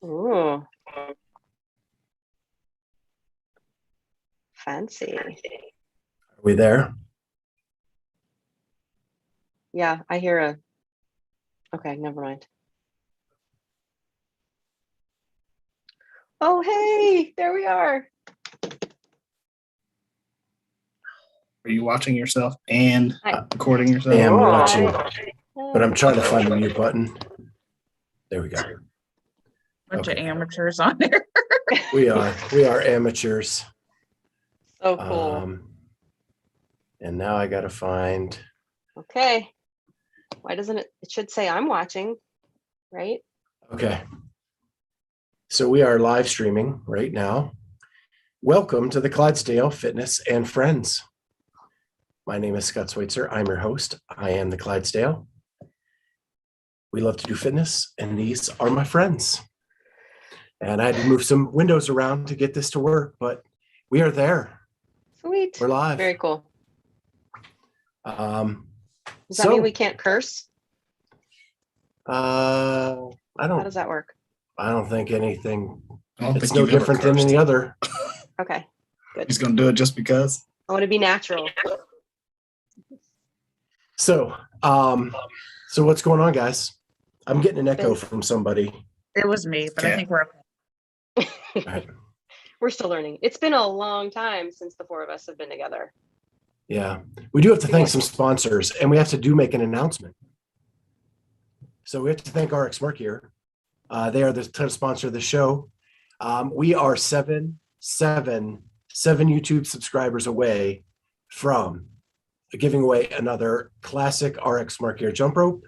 Ooh, fancy. Are we there? Yeah, I hear a. Okay, never mind. Oh, hey, there we are. Are you watching yourself and Hi. recording I yourself? am Oh. watching, but I'm trying to find the mute button. There we go. Bunch Okay. of amateurs on there. We are amateurs. So cool. And now I got to find. Okay. Why doesn't it? It should say I'm watching, right? Okay. So we are live streaming right now. Welcome to the Clydesdale Fitness and Friends. My name is Scott Schweitzer. I'm your host. I am the Clydesdale. We love to do fitness, and these are my friends. And I had to move some windows around to get this to work, but we are there. Sweet. We're live. Very cool. Does Does that mean we can't curse? How does that work? I don't think anything. I don't It's think no you've ever different than cursed. any other. Okay, good. He's gonna do it just because. I want to be natural. So what's going on, guys? I'm getting an echo from somebody. It was me, but I think we're okay. All right. We're still learning. It's been a long time since the four of us have been together. Yeah, we do have to thank some sponsors, and we have to make an announcement. So we have to thank RX Smart Gear. They are the title sponsor of the show. We are seven YouTube subscribers away from giving away another classic RX Smart Gear jump rope.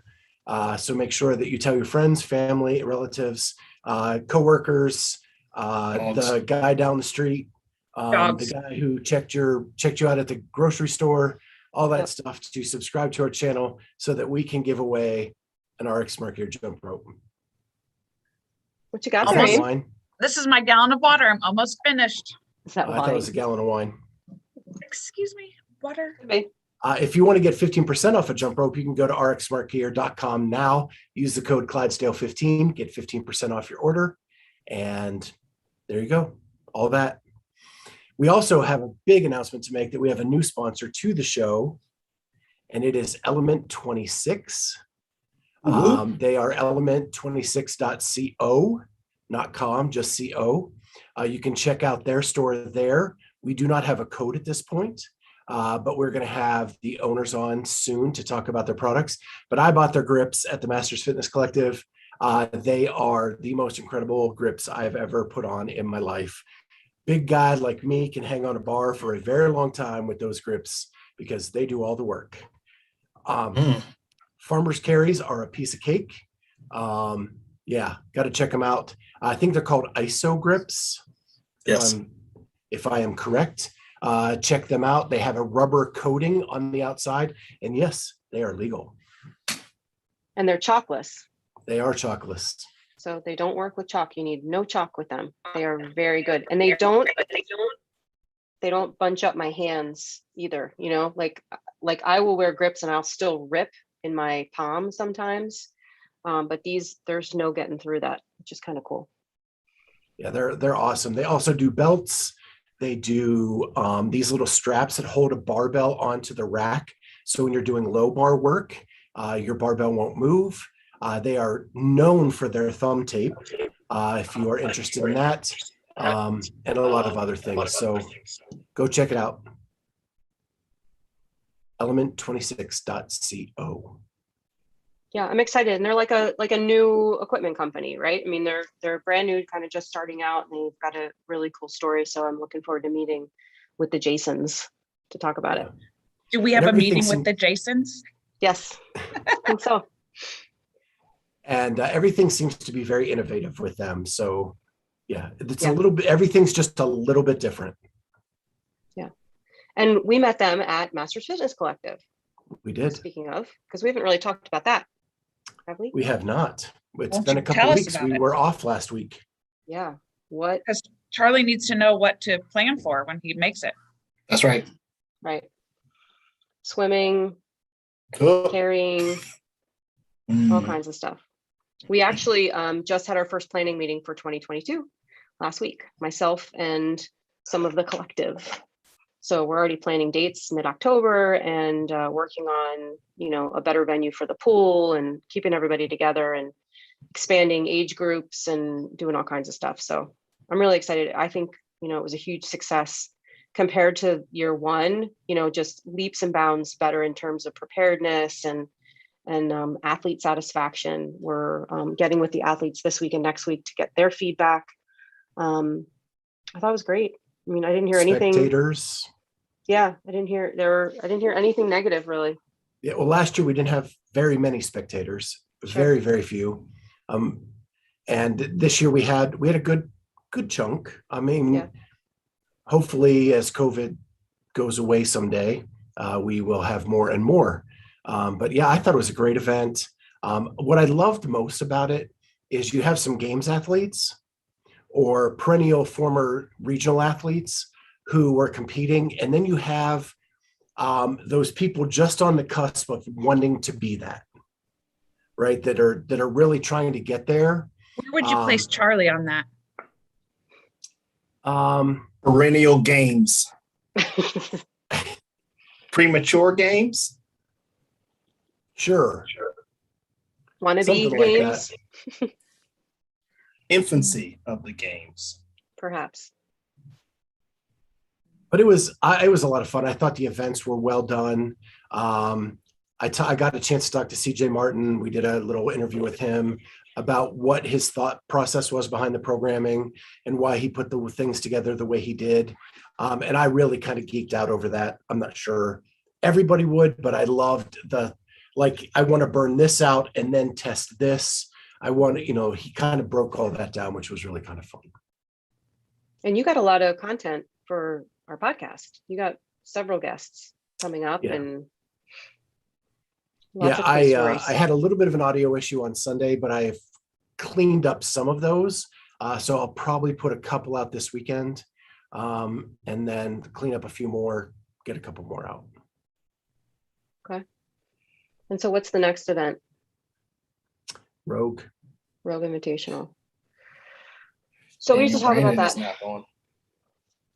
So make sure that you tell your friends, family, relatives, coworkers, the guy down the street, the guy who checked you out at the grocery store, all that stuff, to subscribe to our channel so that we can give away an RX Smart Gear jump rope. What you got Is there, that Abe? wine? This is my gallon of water. I'm almost finished. Is that I thought it wine? was a gallon of wine. Excuse me, water. If you want to get 15% off a jump rope, you can go to rxsmartgear.com now. Use the code Clydesdale15, get 15% off your order. And there you go. All that. We also have a big announcement to make that we have a new sponsor to the show, and it is Element 26. They are element26.co, not com, just co. You can check out their store there. We do not have a code at this point, but we're going to have the owners on soon to talk about their products. But I bought their grips at the Masters Fitness Collective. They are the most incredible grips I've ever put on in my life. Big guy like me can hang on a bar for a very long time with those grips because they do all the work. Farmers carries are a piece of cake. Yeah, got to check them out. I think they're called ISO grips. Yes. If I am correct. Check them out. They have a rubber coating on the outside, and yes, they are legal. And they're chalkless. They are chalkless. So they don't work with chalk. You need no chalk with them. They are very good. And they don't bunch up my hands either. You know, like I will wear grips and I'll still rip in my palm sometimes. But there's no getting through that, which is kind of cool. Yeah, they're awesome. They also do belts. They do these little straps that hold a barbell onto the rack. So when you're doing low bar work, your barbell won't move. They are known for their thumb tape, if you are interested in that, and a lot of other things. So go check it out. Element26.co. Yeah, I'm excited. And they're like a new equipment company, right? I mean, they're brand new, kind of just starting out, and they've got a really cool story. So I'm looking forward to meeting with the Jasons to talk about it. Do we have a meeting with the Jasons? Yes, I think so. And everything seems to be very innovative with them. So yeah, it's a little bit, everything's just a little bit different. Yeah. And we met them at Masters Fitness Collective. We did. Speaking of, because we haven't really talked about that, have we? We have not. It's been a couple of weeks. We were off last week. Yeah. What? Because Charlie needs to know what to plan for when he makes it. That's right. Right. Swimming, carrying, all kinds of stuff. We actually just had our first planning meeting for 2022 last week, myself and some of the collective. So we're already planning dates mid-October and working on, a better venue for the pool and keeping everybody together and expanding age groups and doing all kinds of stuff. So I'm really excited. I think, it was a huge success compared to year one, just leaps and bounds better in terms of preparedness and athlete satisfaction. We're getting with the athletes this week and next week to get their feedback. I thought it was great. I mean, I didn't hear anything. Spectators. Yeah, I didn't hear anything negative really. Yeah, well, last year we didn't have very many spectators, Sure. very, very few. And this year we had a good chunk. I mean, Yeah. Hopefully as COVID goes away someday, we will have more and more. But yeah, I thought it was a great event. What I loved most about it is you have some games athletes or perennial former regional athletes who are competing, and then you have those people just on the cusp of wanting to be that, right? That are really trying to get there. Where would you place Charlie on that? Perennial games. Premature games. Sure. Wannabe Something like games, that. Infancy of the games. perhaps. But it was a lot of fun. I thought the events were well done. I got a chance to talk to CJ Martin. We did a little interview with him about what his thought process was behind the programming and why he put the things together the way he did. And I really kind of geeked out over that. I'm not sure everybody would, but I loved I want to burn this out and then test this. He kind of broke all that down, which was really kind of fun. And you got a lot of content for our podcast. You got several guests coming up and lots of cool stories. I had a little bit of an audio issue on Sunday, but I've cleaned up some of those. So I'll probably put a couple out this weekend and then clean up a few more, get a couple more out. Okay. And so what's the next event? Rogue Invitational. So we used to talk about that.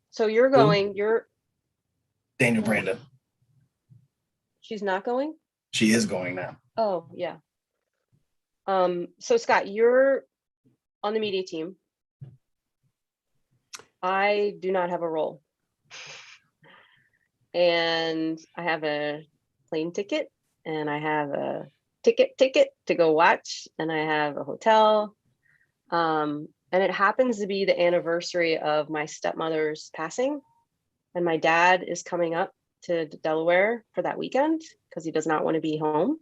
So you're going, Daniel Brandon. She's not going? She is going now. Oh, yeah. So Scott, you're on the media team. I do not have a role. And I have a plane ticket and I have a ticket to go watch and I have a hotel. And it happens to be the anniversary of my stepmother's passing. And my dad is coming up to Delaware for that weekend because he does not want to be home.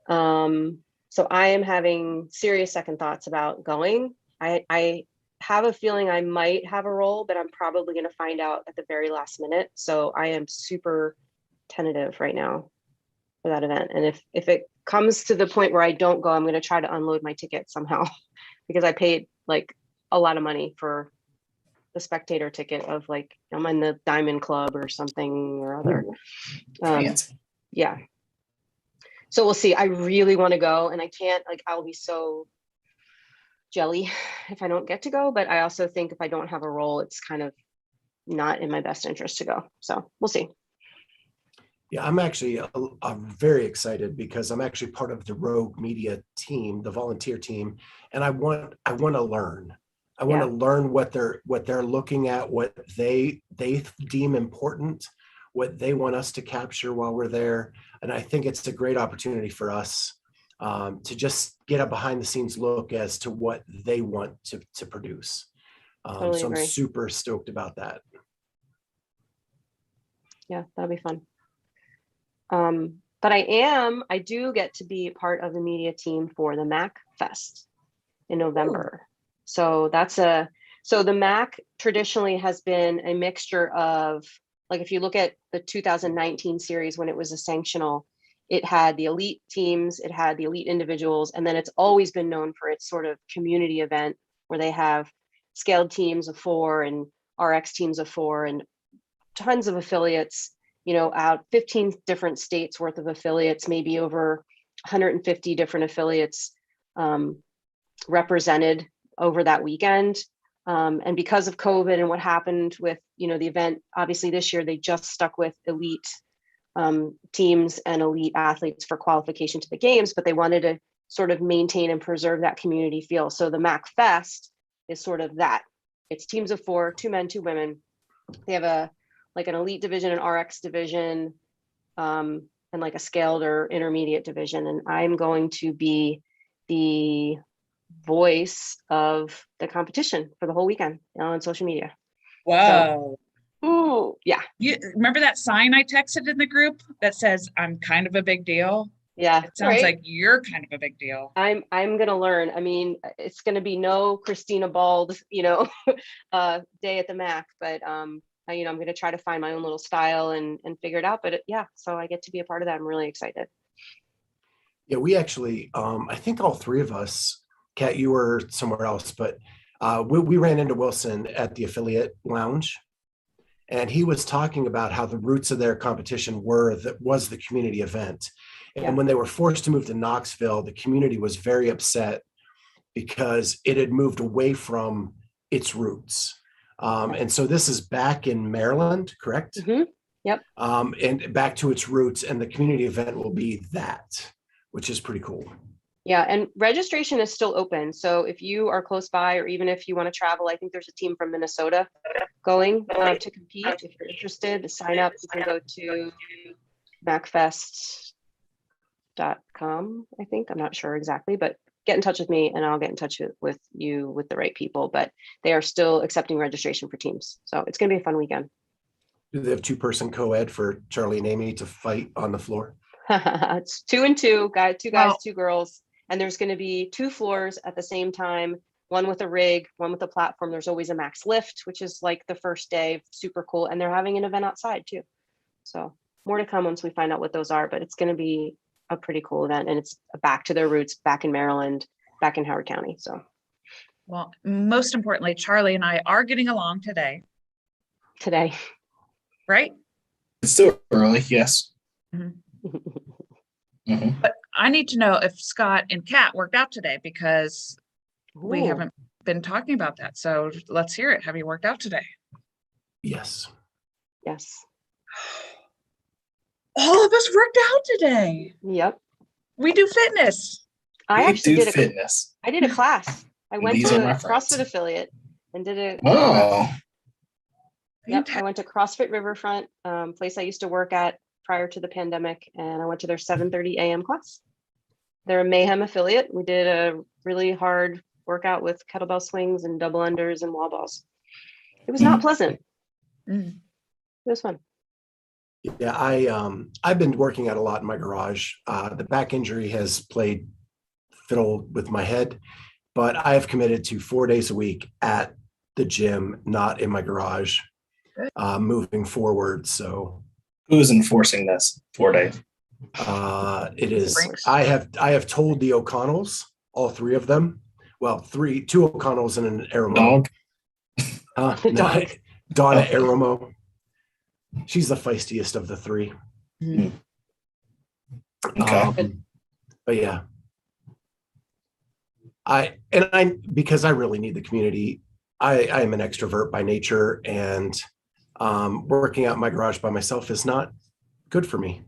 So I am having serious second thoughts about going. I have a feeling I might have a role, but I'm probably going to find out at the very last minute. So I am super tentative right now for that event. And if it comes to the point where I don't go, I'm going to try to unload my ticket somehow because I paid like a lot of money for the spectator ticket of I'm in the Diamond Club or something or other. Yeah. So we'll see. I really want to go and I can't, I'll be so jelly if I don't get to go, but I also think if I don't have a role, it's kind of not in my best interest to go. So we'll see. Yeah, I'm actually I'm very excited because I'm actually part of the Rogue Media team, the volunteer team, and I want to learn. I want to learn what they're looking at, what they deem important, what they want us to capture while we're there, and I think it's a great opportunity for us to just get a behind the scenes look as to what they want to produce. Totally so agree. I'm super stoked about that. Yeah, that'll be fun. But I do get to be part of the media team for the MACCFest in November. So so the MAC traditionally has been a mixture of, if you look at the 2019 series when it was a sanctional, it had the elite teams, it had the elite individuals, and then it's always been known for its sort of community event where they have scaled teams of 4 and RX teams of 4 and tons of affiliates, out 15 different states worth of affiliates, maybe over 150 different affiliates represented over that weekend. And because of COVID and what happened with, the event, obviously this year they just stuck with elite teams and elite athletes for qualification to the games, but they wanted to sort of maintain and preserve that community feel. So the MACCFest is sort of that. It's teams of 4, 2 men, 2 women. They have an elite division, an RX division, and like a scaled or intermediate division. And I'm going to be the voice of the competition for the whole weekend on social media. Wow. Ooh, yeah. You remember that sign I texted in the group that says, I'm kind of a big deal? Yeah. It sounds like you're kind of a big deal. I'm gonna learn. I mean, it's gonna be no Christina Bald, day at the Mac, but I'm gonna try to find my own little style and figure it out. But so I get to be a part of that. I'm really excited. Yeah, we actually, I think all 3 of us, Kat, you were somewhere else, but we ran into Wilson at the affiliate lounge, and he was talking about how the roots of their competition was the community event. And when they were forced to move to Knoxville, the community was very upset because it had moved away from its roots. And so this is back in Maryland, correct? Mm-hmm. Yep. And back to its roots, and the community event will be that, which is pretty cool. Yeah, and registration is still open. So if you are close by, or even if you want to travel, I think there's a team from Minnesota going to compete. If you're interested to sign up, you can go to MACCFest.com, I think. I'm not sure exactly, but get in touch with me and I'll get in touch with you with the right people. But they are still accepting registration for teams. So it's going to be a fun weekend. Do they have 2-person co-ed for Charlie and Amy to fight on the floor? It's 2 and 2, guys, 2 guys, 2 girls. And there's going to be 2 floors at the same time, one with a rig, one with a platform. There's always a max lift, which is like the first day, super cool. And they're having an event outside too. So more to come once we find out what those are, but it's going to be a pretty cool event. And it's back to their roots, back in Maryland, back in Howard County. So. Well, most importantly, Charlie and I are getting along today. Right? It's still early, yes. Mm-hmm. Mm-hmm. But I need to know if Scott and Kat worked out today, because we haven't been talking about that. So let's hear it. Have you worked out today? Yes. Yes. All of us worked out today. Yep. We do fitness. I actually did fitness. I did a class. I went These to are my a friends. CrossFit affiliate and did a Oh, Yep, I went to CrossFit Riverfront, place I used to work at prior to the pandemic, and I went to their 7:30 a.m. class. They're a Mayhem affiliate. We did a really hard workout with kettlebell swings and double unders and wall balls. It was not pleasant. Mm. It was fun. Yeah, I've been working out a lot in my garage. The back injury has played fiddle with my head, but I have committed to 4 days a week at the gym, not in my garage, moving forward. So who's enforcing this 4 days? it is. I have told the O'Connells, all 3 of them. Well, 2 O'Connells and an Aramo. Dog. No, Donna Aramo. She's the feistiest of the 3. Mm. Okay. But yeah, because I really need the community. I am an extrovert by nature, and working out in my garage by myself is not good for me.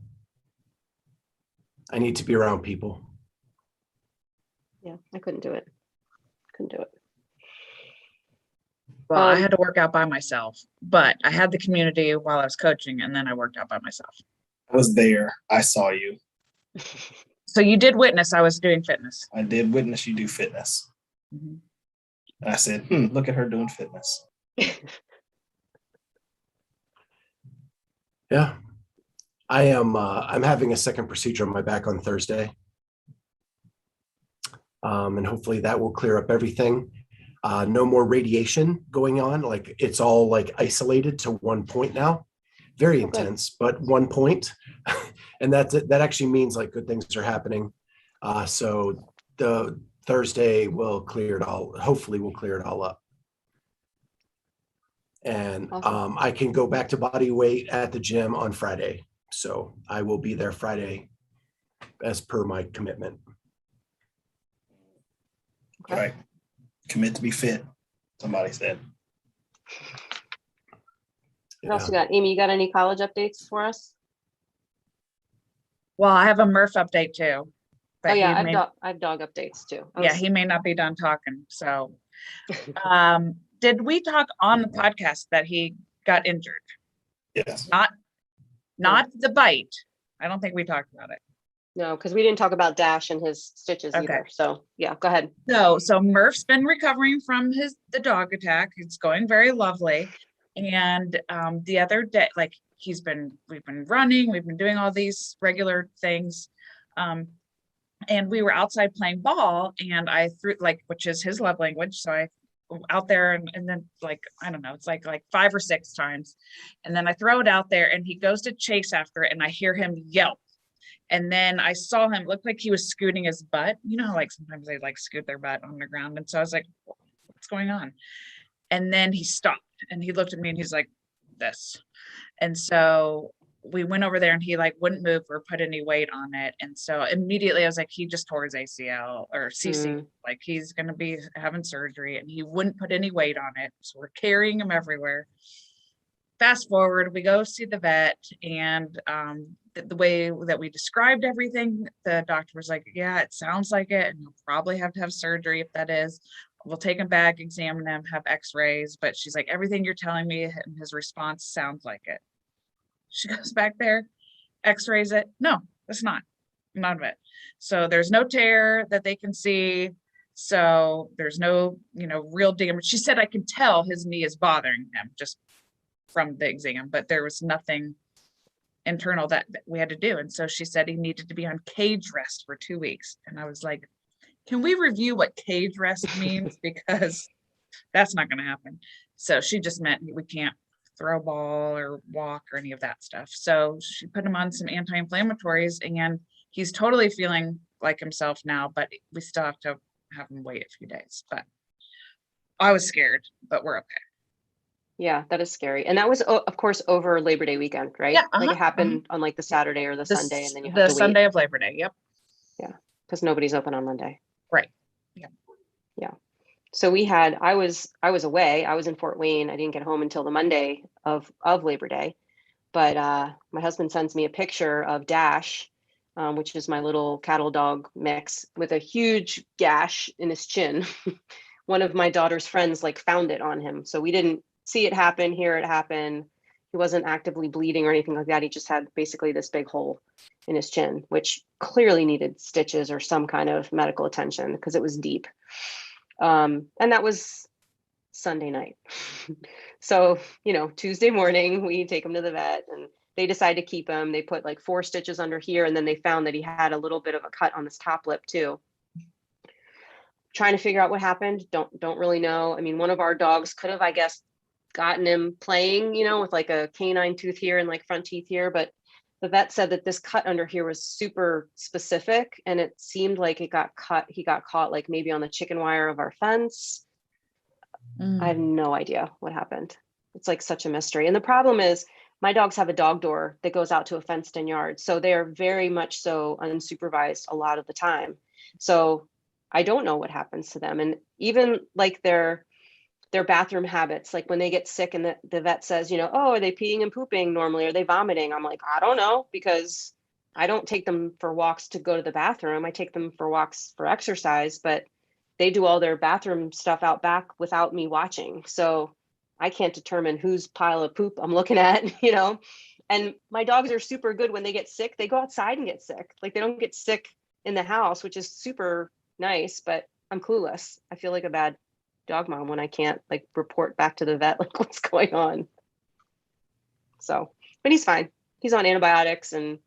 I need to be around people. Yeah, I couldn't do it. Well, I had to work out by myself, but I had the community while I was coaching, and then I worked out by myself. I was there. I saw you. So you did witness I was doing fitness. I did witness you do fitness. Mm-hmm. I said, look at her doing fitness. Yeah, I am. I'm having a second procedure on my back on Thursday, and hopefully that will clear up everything. No more radiation going on. Like, it's all like isolated to one point now. Very intense, but one point. And that actually means like good things are happening. So the Thursday will clear it all. Hopefully we'll clear it all up. And Awesome. I can go back to body weight at the gym on Friday. So I will be there Friday as per my commitment. Okay. Right. Commit to be fit. Somebody said. What else you got? Amy, you got any college updates for us? Well, I have a Murph update too. But Oh yeah, he may, I have dog updates too. yeah, he may not be done talking. So, did we talk on the podcast that he got injured? Yes. Not the bite. I don't think we talked about it. No, because we didn't talk about Dash and his stitches Okay. either. So yeah, go ahead. So Murph's been recovering from the dog attack. It's going very lovely. And the other day, like we've been running, we've been doing all these regular things. And we were outside playing ball, and I threw, like, which is his love language. So I out there and then, like, I don't know, it's like 5 or 6 times. And then I throw it out there and he goes to chase after it and I hear him yelp. And then I saw him look like he was scooting his butt. You know how like sometimes they like scoot their butt on the ground. And so I was like, what's going on? And then he stopped and he looked at me and he's like, this. And so we went over there and he like wouldn't move or put any weight on it. And so immediately I was like, he just tore his ACL or CC, like he's going to be having surgery, and he wouldn't put any weight on it. So we're carrying him everywhere. Fast forward, we go see the vet, and the way that we described everything, the doctor was like, yeah, it sounds like it, and you'll probably have to have surgery if that is. We'll take him back, examine him, have x-rays. But she's like, everything you're telling me, and his response sounds like it. She goes back there, x-rays it. No, it's not. None of it. So there's no tear that they can see. So there's no, real damage. She said, I can tell his knee is bothering him just from the exam, but there was nothing internal that we had to do. And so she said he needed to be on cage rest for 2 weeks. And I was like, can we review what cage rest means? Because that's not going to happen. So she just meant we can't throw a ball or walk or any of that stuff. So she put him on some anti-inflammatories, and he's totally feeling like himself now, but we still have to have him wait a few days. But I was scared, but we're okay. Yeah, that is scary. And that was, of course, over Labor Day weekend, right? Yeah, Like it happened on like the Saturday or the Sunday, and then you have the to wait. Sunday of Labor Day. Yep. Yeah, because nobody's open on Monday. Right. Yeah. So I was away. I was in Fort Wayne. I didn't get home until the Monday of Labor Day. But my husband sends me a picture of Dash, which is my little cattle dog mix, with a huge gash in his chin. One of my daughter's friends like found it on him. So we didn't see it happen, hear it happen. He wasn't actively bleeding or anything like that. He just had basically this big hole in his chin, which clearly needed stitches or some kind of medical attention because it was deep. And that was Sunday night. So, Tuesday morning, we take him to the vet and they decide to keep him. They put like 4 stitches under here. And then they found that he had a little bit of a cut on his top lip too. Trying to figure out what happened. Don't really know. I mean, one of our dogs could have, I guess, gotten him playing, with like a canine tooth here and like front teeth here. But the vet said that this cut under here was super specific, and it seemed like he got caught like maybe on the chicken wire of our fence. I have no idea what happened. It's like such a mystery. And the problem is my dogs have a dog door that goes out to a fenced in yard. So they're very much so unsupervised a lot of the time. So I don't know what happens to them. And even like their bathroom habits, like when they get sick and the vet says, oh, are they peeing and pooping normally? Are they vomiting? I'm like, I don't know, because I don't take them for walks to go to the bathroom. I take them for walks for exercise, but they do all their bathroom stuff out back without me watching. So I can't determine whose pile of poop I'm looking at, and my dogs are super good when they get sick. They go outside and get sick. Like they don't get sick in the house, which is super nice, but I'm clueless. I feel like a bad dog mom when I can't like report back to the vet like what's going on. So, but he's fine. He's on antibiotics and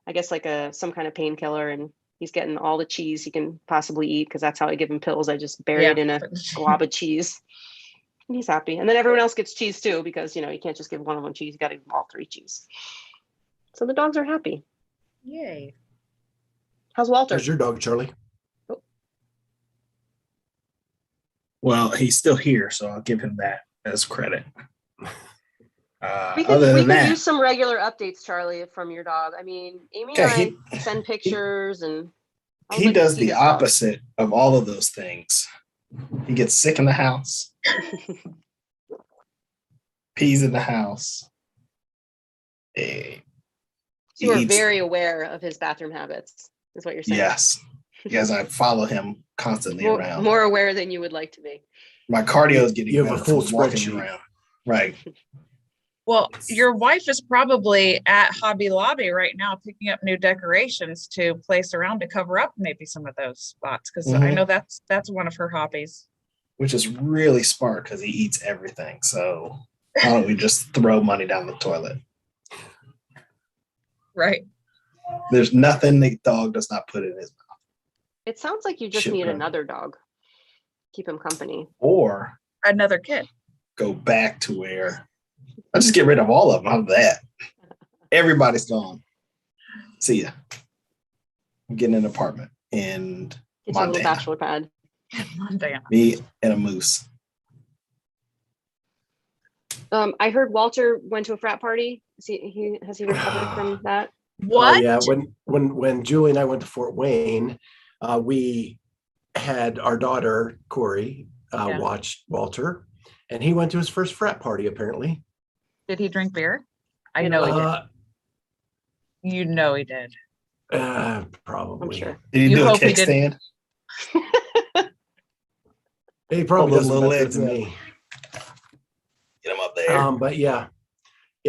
I guess like some kind of painkiller, and he's getting all the cheese he can possibly eat because that's how I give him pills. I just bury it in a glob of cheese, and he's happy. And then everyone else gets cheese too, because you can't just give one of them cheese. You got to give them all 3 cheese. So the dogs are happy. Yay. How's Walter? How's your dog, Charlie? Well, he's still here, so I'll give him that as credit. We Other than could that, use some regular updates, Charlie, from your dog. I mean, Amy and I send pictures and Sounds He like a does the cutest dog. opposite of all of those things. He gets sick in the house, pees in the house. Eh, So you are he eats- very aware of his bathroom habits, is what you're saying. Yes. Yes, I follow him constantly around. More aware than you would like to be. My cardio is getting You have a better full from walking spreadsheet. around. Right. Well, your wife is probably at Hobby Lobby right now picking up new decorations to place around to cover up maybe some of those spots, because I Mhm. know that's one of her hobbies. Which is really smart because he eats everything. So why don't we just throw money down the toilet? Right. There's nothing the dog does not put in his mouth. It sounds like you just Shit, need bro. another dog. Keep him company. Or Another kid. go back to where I just get rid of all of them. How about that? Everybody's gone. See ya. I'm getting an apartment in Get your little Montana. bachelor pad. Montana. Me and a moose. I heard Walter went to a frat party. Has he recovered from that? What? Oh yeah, when Julie and I went to Fort Wayne, we had our daughter Corey Yeah. watch Walter, and he went to his first frat party apparently. Did he drink beer? I know he did. You know he did. Probably. I'm sure. Did he You do a hope he kickstand? He probably Hold does those better little legs than up. me. Get him up there. But yeah.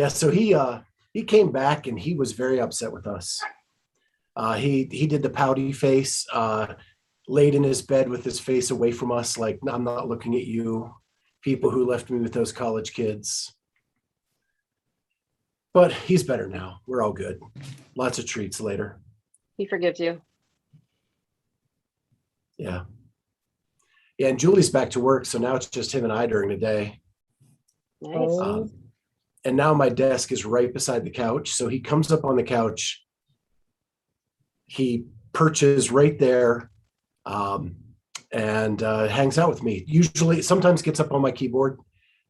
So he came back and he was very upset with us. He did the pouty face, laid in his bed with his face away from us, like I'm not looking at you, people who left me with those college kids. But he's better now. We're all good. Lots of treats later. He forgives you. Yeah. Yeah, and Julie's back to work, so now it's just him and I during the day. Nice. Oh. And now my desk is right beside the couch, so he comes up on the couch. He perches right there, and hangs out with me. Usually, sometimes gets up on my keyboard,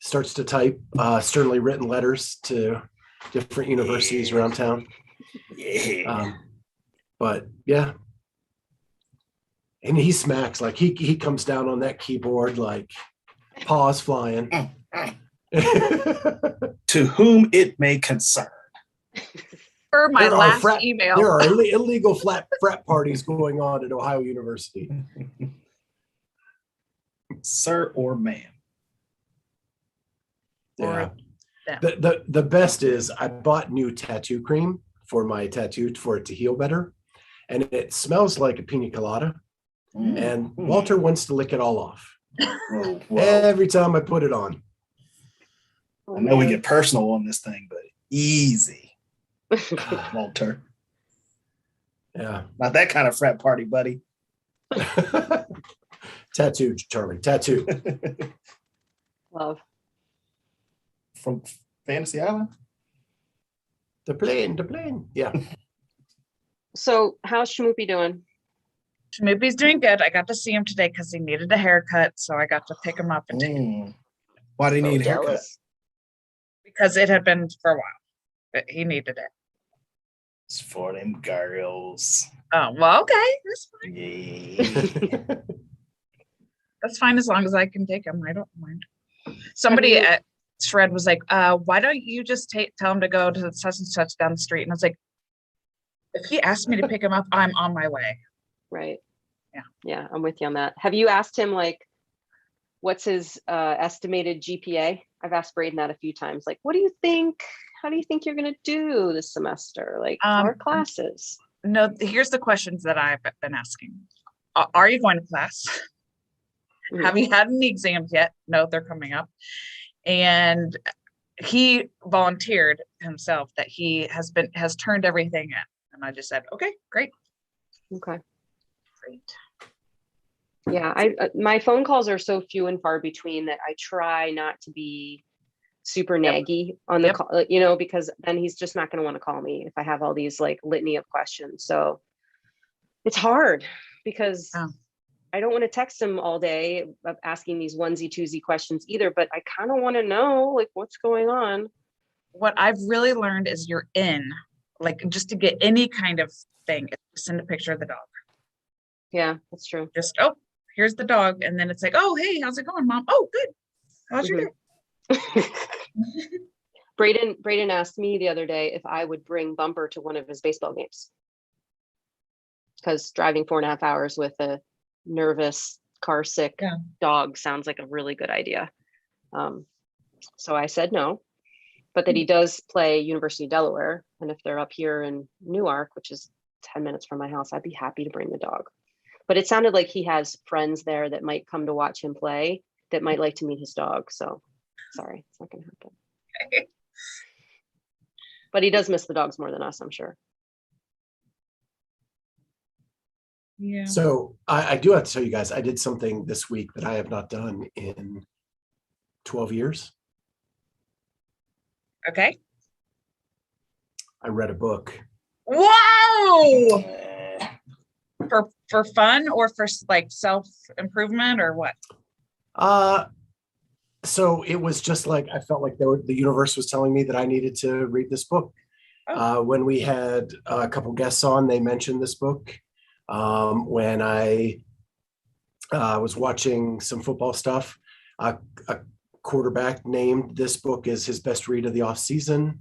starts to type sternly written letters to different universities around town. Yeah. But yeah. And he smacks, like he comes down on that keyboard, like paws flying. To whom it may concern. Per my There are last email. There are illegal frat parties going on at Ohio University. Sir or ma'am. Yeah. them. The best is I bought new tattoo cream for my tattoo for it to heal better. And it smells like a pina colada. And Walter wants to lick it all off. Whoa. Every time I put it on. I know we get personal on this thing, but easy, Walter. Yeah. Not that kind of frat party, buddy. Tattoo, Charlie. Tattoo. Love. From Fantasy Island? The plane. Yeah. So how's Shmoopie doing? Shmoopie's doing good. I got to see him today because he needed a haircut, so I got to pick him up and take him Why do you So need a haircut? jealous. because it had been for a while. But he needed it. It's for them girls. Oh, well, okay. That's fine. Yeah. That's fine as long as I can take him. I don't mind. Somebody you- at Shred was like, why don't you just tell him to go to such and such down the street? And I was like, if he asked me to pick him up, I'm on my way. Right. Yeah. Yeah, I'm with you on that. Have you asked him like what's his estimated GPA? I've asked Braden that a few times. Like, what do you think? How do you think you're gonna do this semester? Like our classes. No, here's the questions that I've been asking. Are you going to class? Mhm. Have you had any exams yet? No, they're coming up. And he volunteered himself that he has turned everything in. And I just said, okay, great. Okay. Great. Yeah, my phone calls are so few and far between that I try not to be super Yep. naggy on the Yep. call, because then he's just not going to want to call me if I have all these like litany of questions. So it's hard because Oh. I don't want to text him all day of asking these onesie twosie questions either, but I kind of want to know like what's going on. What I've really learned is you're in, like just to get any kind of thing, is to send a picture of the dog. Yeah, that's true. Just, oh, here's the dog. And then it's like, oh, hey, how's it going, Mom? Oh, good. How's your day? Braden asked me the other day if I would bring Bumper to one of his baseball games. Because driving 4.5 hours with a nervous, car sick dog sounds like a really good idea. So I said no, but that he does play University of Delaware. And if they're up here in Newark, which is 10 minutes from my house, I'd be happy to bring the dog. But it sounded like he has friends there that might come to watch him play that might like to meet his dog. So sorry, it's not going to happen. Okay. But he does miss the dogs more than us, I'm sure. Yeah. So I do have to tell you guys, I did something this week that I have not done in 12 years. Okay. I read a book. Wow. For fun or for like self-improvement or what? So it was just like, I felt like the universe was telling me that I needed to read this book. When we had a couple guests on, they mentioned this book. When I was watching some football stuff, a quarterback named this book as his best read of the off season.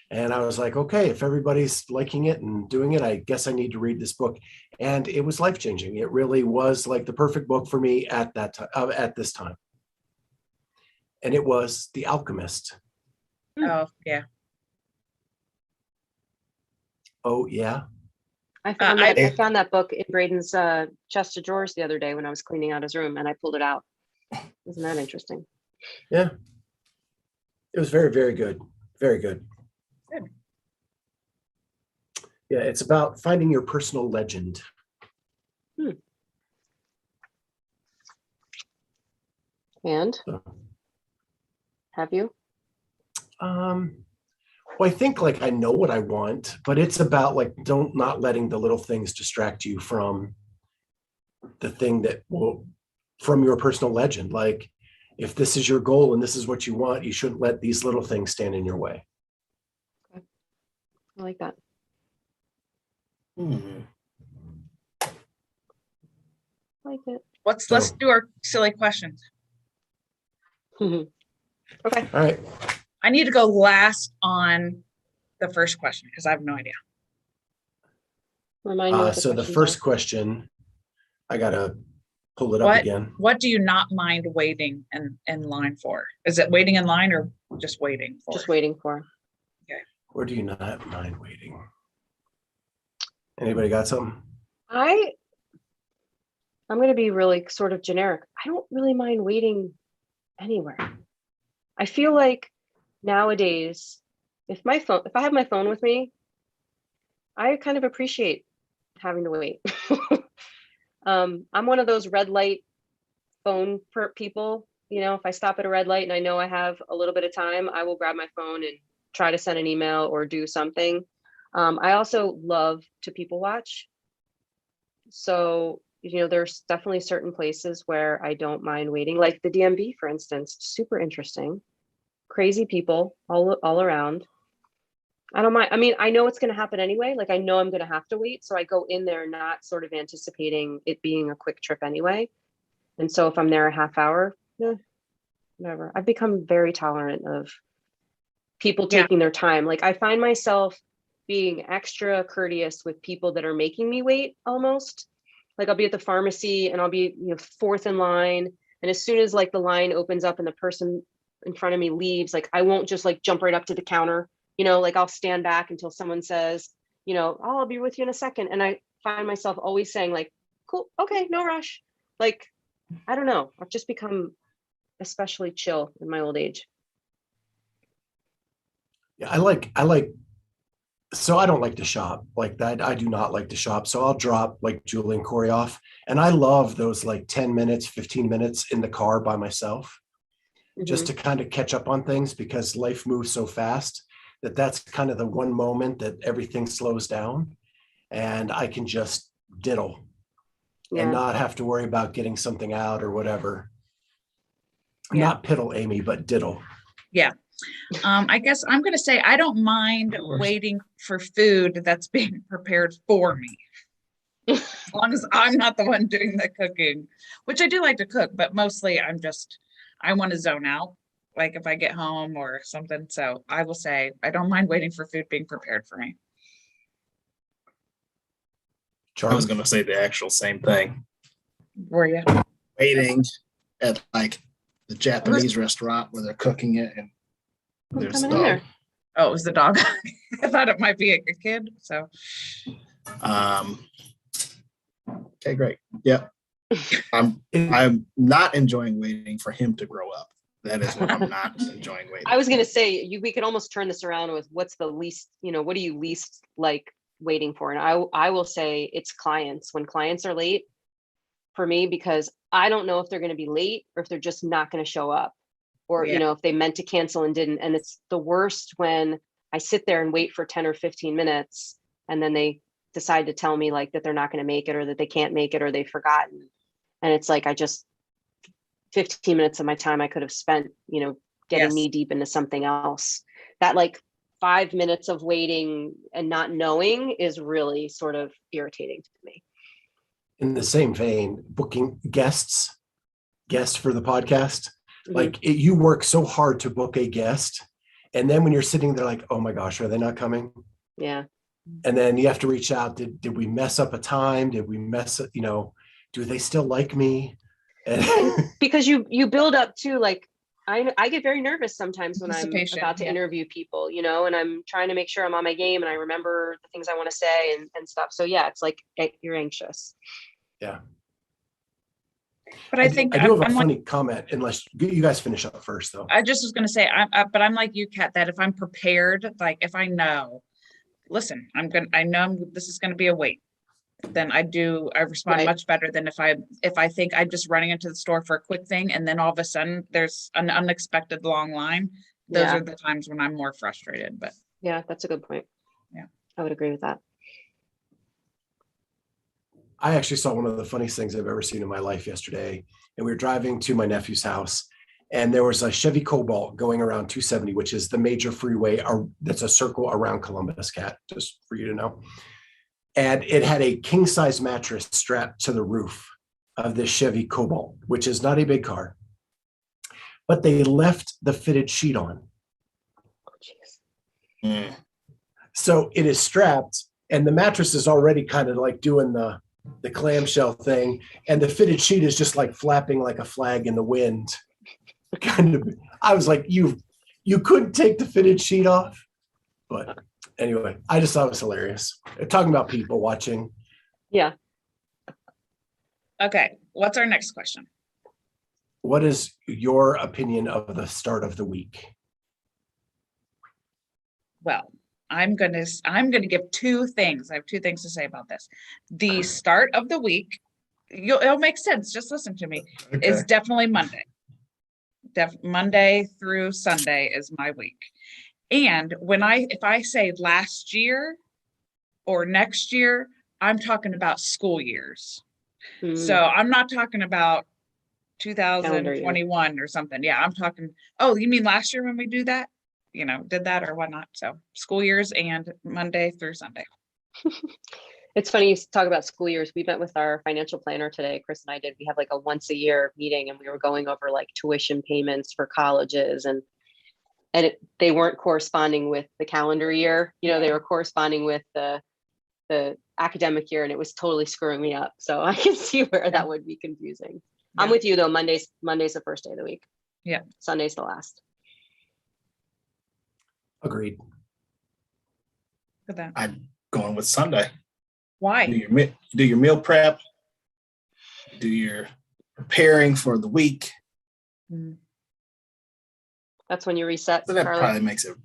And I was like, okay, if everybody's liking it and doing it, I guess I need to read this book. And it was life-changing. It really was like the perfect book for me at that time, at this time. And it was The Alchemist. Oh, yeah. Oh, yeah. I found that book in Braden's chest of drawers the other day when I was cleaning out his room, and I pulled it out. Isn't that interesting? Yeah. It was very, very good. Very good. Good. Yeah, it's about finding your personal legend. And have you? Well, I think like I know what I want, but it's about like not letting the little things distract you from the thing that will, from your personal legend. Like if this is your goal and this is what you want, you shouldn't let these little things stand in your way. Okay. I like that. Mm-hmm. I like it. Let's do our silly questions. Okay. All right. I need to go last on the first question because I have no idea. Remind me what So the first question, I gotta pull it up again. What do you not mind waiting in line for? Is it waiting in line or just waiting for? Just waiting for. Okay. Or do you not mind waiting? Anybody got something? I'm going to be really sort of generic. I don't really mind waiting anywhere. I feel like nowadays, if I have my phone with me, I kind of appreciate having to wait. I'm one of those red light phone people. You know, if I stop at a red light and I know I have a little bit of time, I will grab my phone and try to send an email or do something. I also love to people watch. So, you know, there's definitely certain places where I don't mind waiting, like the DMV, for instance. Super interesting. Crazy people all around. I don't mind. I mean, I know it's going to happen anyway. Like I know I'm going to have to wait. So I go in there not sort of anticipating it being a quick trip anyway. And so if I'm there a half hour, whatever. I've become very tolerant of people taking their time. Like I find myself being extra courteous with people that are making me wait almost. Like I'll be at the pharmacy and I'll be, you know, fourth in line. And as soon as like the line opens up and the person in front of me leaves, like I won't just like jump right up to the counter, you know, like I'll stand back until someone says, you know, oh, I'll be with you in a second. And I find myself always saying like, cool, okay, no rush. Like, I don't know. I've just become especially chill in my old age. Yeah, so I don't like to shop like that. I do not like to shop. So I'll drop like Julie and Corey off. And I love those like 10 minutes, 15 minutes in the car by myself, just to kind of catch up on things because life moves so fast that's kind of the one moment that everything slows down and I can just diddle and not have to worry about getting something out or whatever. Not piddle, Amy, but diddle. Yeah. I guess I'm going to say I don't mind waiting for food that's being prepared for me. As long as I'm not the one doing the cooking, which I do like to cook, but mostly I want to zone out. Like if I get home or something. So I will say, I don't mind waiting for food being prepared for me. I was going to say the actual same thing. Were you? Waiting at like the Japanese restaurant where they're cooking it, and Who's there's the coming in dog. there? Oh, it was the dog. I thought it might be a kid. So Okay, great. Yeah. I'm not enjoying waiting for him to grow up. That is what I'm not enjoying waiting. I was going to say, we could almost turn this around with what's the least, what do you least like waiting for? And I will say it's clients. When clients are late for me, because I don't know if they're going to be late or if they're just not going to show up, or, if they meant to cancel and didn't. And it's the worst when I sit there and wait for 10 or 15 minutes and then they decide to tell me like that they're not going to make it, or that they can't make it, or they've forgotten. And it's like, 15 minutes of my time I could have spent, getting knee deep into something else. That like 5 minutes of waiting and not knowing is really sort of irritating to me. In the same vein, booking guests for the podcast, like you work so hard to book a guest, and then when you're sitting there like, oh my gosh, are they not coming? Yeah. And then you have to reach out. Did we mess up a time? Did we mess up, do they still like me? And because you build up to like, I get very nervous sometimes when I'm about to interview people, and I'm trying to make sure I'm on my game and I remember the things I want to say and stuff. So yeah, it's like you're anxious. Yeah. But I think I do have a funny comment, unless you guys finish up first though. I just was going to say, but I'm like you, Kat, that if I'm prepared, like if I know, listen, I know this is going to be a wait, then I respond much better than if I think I'm just running into the store for a quick thing and then all of a sudden there's an unexpected long line. Those are the times when I'm more frustrated. But yeah, that's a good point. Yeah, I would agree with that. I actually saw one of the funniest things I've ever seen in my life yesterday. And we were driving to my nephew's house, and there was a Chevy Cobalt going around 270, which is the major freeway that's a circle around Columbus, Cat, just for you to know. And it had a king size mattress strapped to the roof of this Chevy Cobalt, which is not a big car, but they left the fitted sheet on. Oh, jeez. So it is strapped, and the mattress is already kind of like doing the clamshell thing, and the fitted sheet is just like flapping like a flag in the wind. Kind of. I was like, you couldn't take the fitted sheet off, but. Anyway, I just thought it was hilarious. Talking about people watching. Yeah. Okay. What's our next question? What is your opinion of the start of the week? Well, I'm gonna give two things. I have two things to say about this. The start of the week, it'll make sense. Just listen to me. Okay. Is definitely Monday. Monday through Sunday is my week. And if I say last year or next year, I'm talking about school years. So I'm not talking about 2021 or something. Yeah, I'm talking, oh, you mean last year when we did that or whatnot. So school years and Monday through Sunday. It's funny you talk about school years. We met with our financial planner today. Chris and I did. We have like a once a year meeting, and we were going over like tuition payments for colleges, and they weren't corresponding with the calendar year. They were corresponding with the academic year, and it was totally screwing me up. So I can see where that would be confusing. Yeah. I'm with you though. Monday's the first day of the week. Yeah. Sunday's the last. Agreed. I'm going with Sunday. Why? Do your meal prep. Do your preparing for the week. That's when you reset. So that probably makes it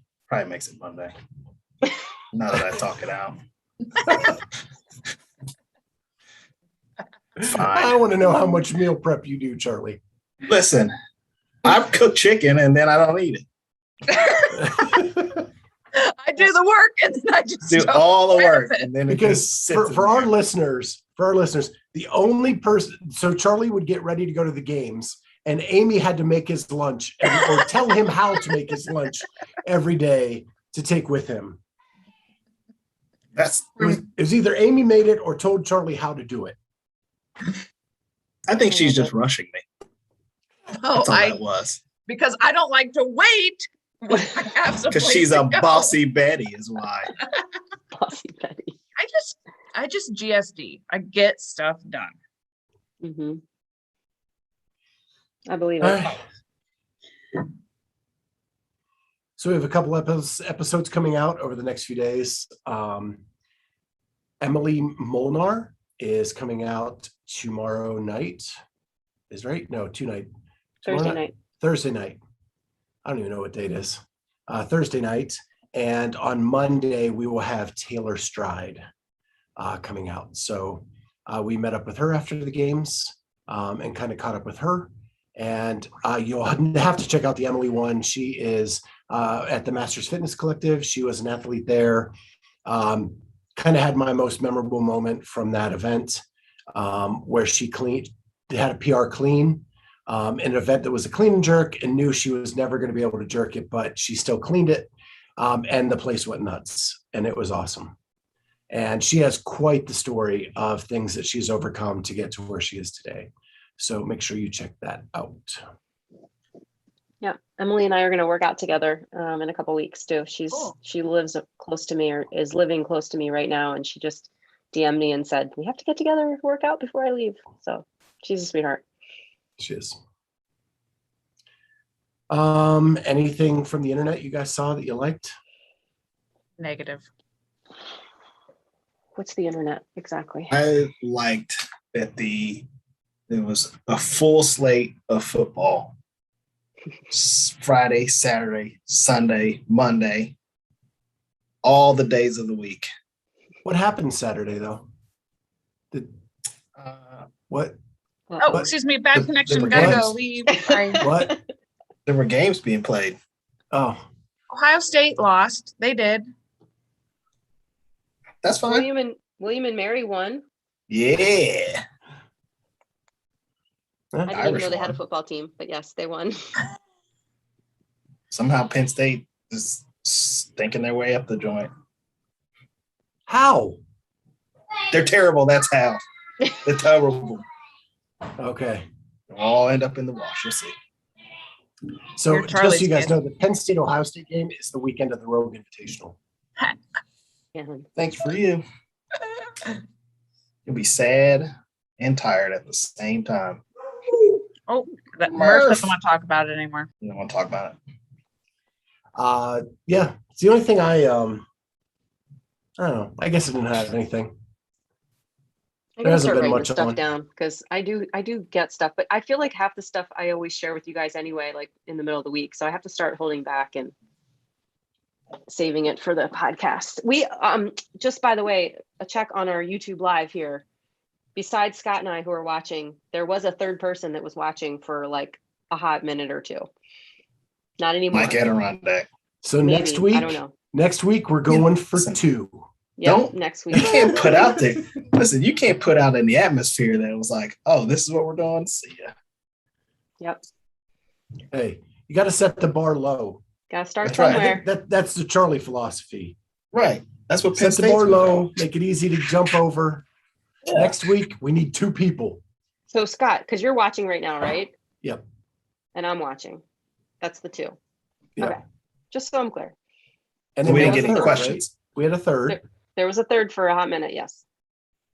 Monday. Now that I talk it out. Fine. I want to know how much meal prep you do, Charlie. Listen, I cook chicken and then I don't eat it. I do the work and then I just do all the work. And then because for our listeners, the only person, so Charlie would get ready to go to the games, and Amy had to make his lunch or tell him how to make his lunch every day to take with him. That's. It was either Amy made it or told Charlie how to do it. I think she's just rushing me. Oh, That's all that was. because I don't like to wait. Because she's a bossy Betty, is why. Bossy Betty. I just GSD. I get stuff done. Mm-hmm. I believe All it. right. So we have a couple episodes coming out over the next few days. Emily Molnar is coming out tomorrow night. Is right? No, tonight. Thursday night. Thursday night. I don't even know what date it is. Thursday night. And on Monday, we will have Taylor Stride coming out. So we met up with her after the games and kind of caught up with her. And you'll have to check out the Emily one. She is at the Masters Fitness Collective. She was an athlete there. Kind of had my most memorable moment from that event where she had a PR clean. An event that was a clean and jerk, and knew she was never going to be able to jerk it, but she still cleaned it. And the place went nuts, and it was awesome. And she has quite the story of things that she's overcome to get to where she is today. So make sure you check that out. Yeah, Emily and I are going to work out together in a couple weeks too. She lives close to me, or is living close to me right now, and she just DM'd me and said, we have to get together and work out before I leave. So she's a sweetheart. She is. Anything from the internet you guys saw that you liked? Negative. What's the internet exactly? I liked that there was a full slate of football. Friday, Saturday, Sunday, Monday, all the days of the week. What happened Saturday though? What? Oh, excuse me. Bad connection. were Gotta games. go. Leave. Sorry. What? There were games being played. Oh, Ohio State lost. They did. That's fine. William and Mary won. Yeah. I didn't even Irish know they had a won. football team, but yes, they won. Somehow Penn State is stinking their way up the joint. how? They're terrible. That's how. They're terrible. Okay. They'll all end up in the wash. You'll see. So You're just so Charlie's you guys kid. know, the Penn State Ohio State game is the weekend of the Rogue Invitational. Yeah. Thanks for you. You'll be sad and tired at the same time. Oh, Murph Murph. doesn't want to talk about it anymore. You don't want to talk about it. Yeah, it's the only thing I don't know. I guess I didn't have anything. I There gotta hasn't start been writing much stuff on. down because I do get stuff, but I feel like half the stuff I always share with you guys anyway, like in the middle of the week. So I have to start holding back and saving it for the podcast. We just by the way, a check on our YouTube live here. Besides Scott and I who are watching, there was a third person that was watching for like a hot minute or two. Not anymore. Mike Adirondack. So Maybe. next week, I don't know. we're going for Listen. 2. Yeah, Don't- next You week. can't put out there. Listen, you can't put out in the atmosphere that it was like, oh, this is what we're doing. See ya. Yep. Hey, you got to set the bar low. Gotta start That's right. I somewhere. That's the Charlie philosophy. Right. That's what Penn Set the State's bar about. low, make it easy to jump over. Yeah. Next week, we need 2 people. So Scott, because you're watching right now, right? Yep. And I'm watching. That's the 2. Yeah. Okay. Just so I'm clear. And We then didn't we get had a any third, questions. right? We had a third. There was a third for a hot minute, yes.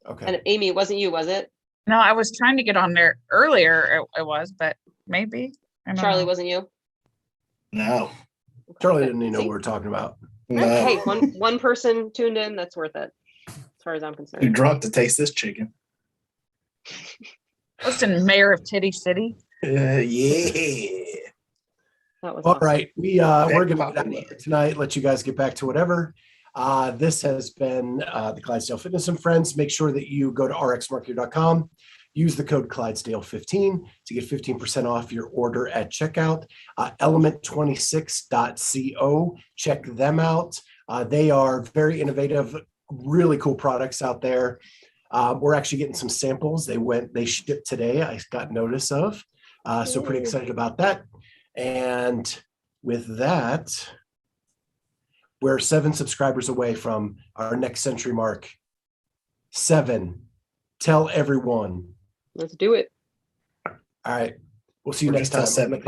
Okay. And Amy, it wasn't you, was it? No, I was trying to get on there earlier. It was, but maybe. I don't Charlie, know. wasn't you? No. Charlie Okay. didn't even know See? what we were talking about. No. Hey, one person tuned in, that's worth it, as far as I'm Too concerned. drunk to taste this chicken. Listen, Mayor of Titty City. Yeah. That was All awesome. right. We're going to get Back out of here tonight. Let you guys get back to whatever. This has been the Clydesdale Fitness and Friends. Make sure that you go to rxmarketer.com. Use the code Clydesdale15 to get 15% off your order at checkout. Element26.co. Check them out. They are very innovative, really cool products out there. We're actually getting some samples. They shipped today. I got notice of. So pretty excited about that. And with that, We're 7 subscribers away from our next century mark. 7. Tell everyone. Let's do it. All right. We'll see you Or next just tell time on the 70.